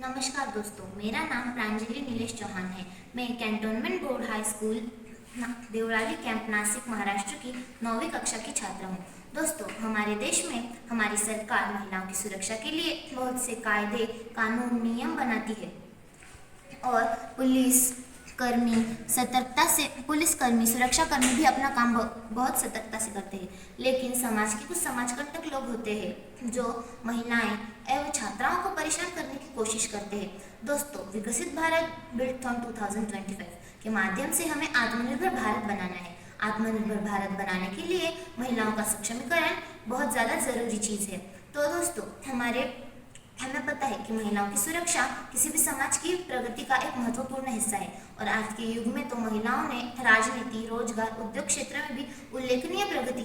नमस्कार दोस्तों, मेरा नाम प्रांजलि नीलेश चौहान है। मैं cantonment board high school Devrali camp Nashik Maharashtra की 9वीं कक्षा की छात्रा हूँ। दोस्तों, हमारे देश में हमारी सरकार महिलाओं की सुरक्षा के लिए बहुत से कायदे कानून नियम बनाती है और पुलिसकर्मी सुरक्षाकर्मी भी अपना काम बहुत सतर्कता से करते हैं। लेकिन समाज के कुछ समाजकंटक लोग होते हैं जो महिलाएं एवं छात्राओं को परेशान करने की कोशिश करते हैं। दोस्तों, विकसित भारत बिल्डथॉन 2025 के माध्यम से हमें आत्मनिर्भर भारत बनाना है। आत्मनिर्भर भारत बनाने के लिए महिलाओं का सक्षमीकरण बहुत ज़्यादा ज़रूरी चीज़ है। तो दोस्तों, हमें पता है कि महिलाओं की सुरक्षा किसी भी समाज की प्रगति का एक महत्वपूर्ण हिस्सा है और आज के युग में तो महिलाओं ने राजनीति, रोजगार, उद्योग क्षेत्र में भी उल्लेखनीय प्रगति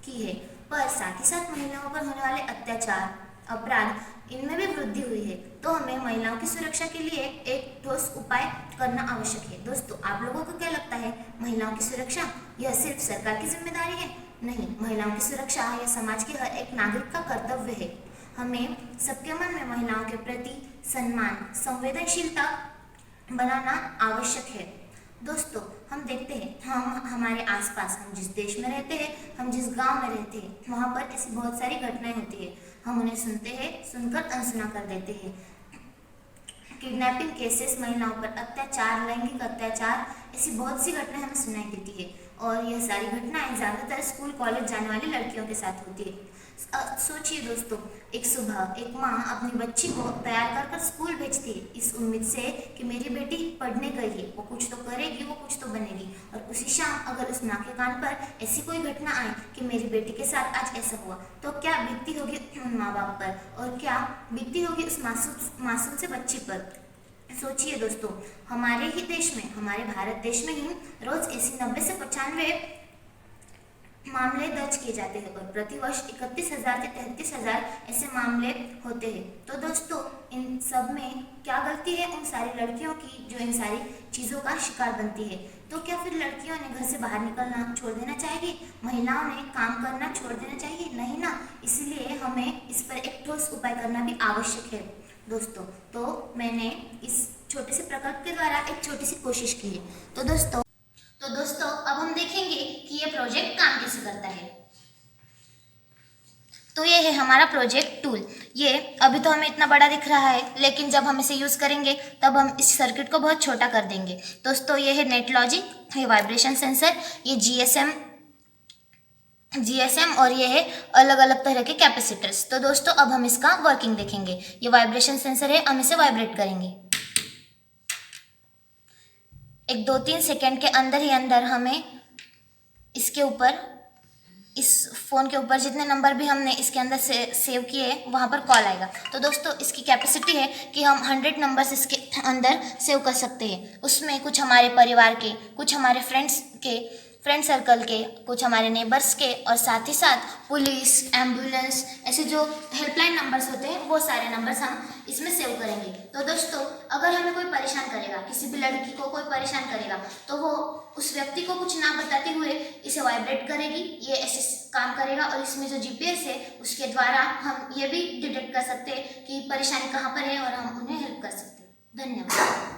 की है। पर साथ ही साथ महिलाओं पर होने वाले अत्याचार, अपराध, इनमें भी वृद्धि हुई है। तो हमें महिलाओं की सुरक्षा के लिए एक ठोस उपाय करना आवश्यक है। दोस्तों, आप लोगों को क्या लगता है, महिलाओं की सुरक्षा यह सिर्फ सरकार की जिम्मेदारी है? नहीं, महिलाओं की सुरक्षा यह समाज के हर एक नागरिक का कर्तव्य है। हमें सबके मन में महिलाओं के प्रति सम्मान, संवेदनशीलता बनाना आवश्यक है। दोस्तों, हम देखते हैं, हम हमारे आसपास, हम जिस देश में रहते हैं, हम जिस गांव में रहते हैं, वहाँ पर ऐसी बहुत सारी घटनाएं होती है। हम उन्हें सुनते हैं, सुनकर अनसुना कर देते हैं। किडनैपिंग केसेस, महिलाओं पर अत्याचार, लैंगिक अत्याचार, ऐसी बहुत सी घटनाएं हमें सुनाई देती है और यह सारी घटनाएं ज़्यादातर स्कूल कॉलेज जाने वाली लड़कियों के साथ होती है। सोचिए दोस्तों, एक सुबह एक माँ अपनी बच्ची को तैयार कर कर स्कूल भेजती है इस उम्मीद से कि मेरी बेटी पढ़ने गई है, वो कुछ तो करेगी, वो कुछ तो बनेगी। और उसी शाम अगर उस माँ के कान पर ऐसी कोई घटना आए कि मेरी बेटी के साथ आज ऐसा हुआ, तो क्या बीतती होगी उन माँ बाप पर और क्या बीतती होगी उस मासूम से बच्ची पर। सोचिए दोस्तों, हमारे ही देश में, हमारे भारत देश में ही रोज ऐसी 90 से 95 मामले दर्ज किए जाते हैं और प्रतिवर्ष 31,000 से 33,000 ऐसे मामले होते हैं। तो दोस्तों, इन सब में क्या गलती है उन सारी लड़कियों की जो इन सारी चीज़ों का शिकार बनती है? तो क्या फिर लड़कियों ने घर से बाहर निकलना छोड़ देना चाहिए? महिलाओं ने काम करना छोड़ देना चाहिए? नहीं ना। इसलिए हमें इस पर एक ठोस उपाय करना भी आवश्यक है। दोस्तों, तो मैंने इस छोटे से प्रकल्प के द्वारा एक छोटी सी कोशिश की है। तो दोस्तों, अब हम देखेंगे कि ये प्रोजेक्ट काम कैसे करता है। तो ये है हमारा प्रोजेक्ट टूल। ये अभी तो हमें इतना बड़ा दिख रहा है, लेकिन जब हम इसे यूज़ करेंगे तब हम इस सर्किट को बहुत छोटा कर देंगे। दोस्तों, ये है नेट लॉजिक, ये वाइब्रेशन सेंसर, ये जीएसएम और ये है अलग अलग तरह के कैपेसिटर्स। तो दोस्तों, अब हम इसका वर्किंग देखेंगे। ये वाइब्रेशन सेंसर है, हम इसे वाइब्रेट करेंगे। एक 2-3 सेकेंड के अंदर ही अंदर हमें इसके ऊपर, इस फ़ोन के ऊपर जितने नंबर भी हमने इसके अंदर से सेव किए वहाँ पर कॉल आएगा। तो दोस्तों, इसकी कैपेसिटी है कि हम 100 नंबर्स इसके अंदर सेव कर सकते हैं। उसमें कुछ हमारे परिवार के, कुछ हमारे फ्रेंड सर्कल के, कुछ हमारे नेबर्स के और साथ ही साथ पुलिस, एम्बुलेंस, ऐसे जो हेल्पलाइन नंबर्स होते हैं वो सारे नंबर्स हम इसमें सेव करेंगे। तो दोस्तों, अगर हमें कोई परेशान करेगा, किसी भी लड़की को कोई परेशान करेगा, तो वो उस व्यक्ति को कुछ ना बताते हुए इसे वाइब्रेट करेगी। ये ऐसे काम करेगा और इसमें जो जीपीएस है उसके द्वारा हम ये भी डिटेक्ट कर सकते हैं कि परेशानी कहाँ पर है और हम उन्हें हेल्प कर सकते हैं। धन्यवाद।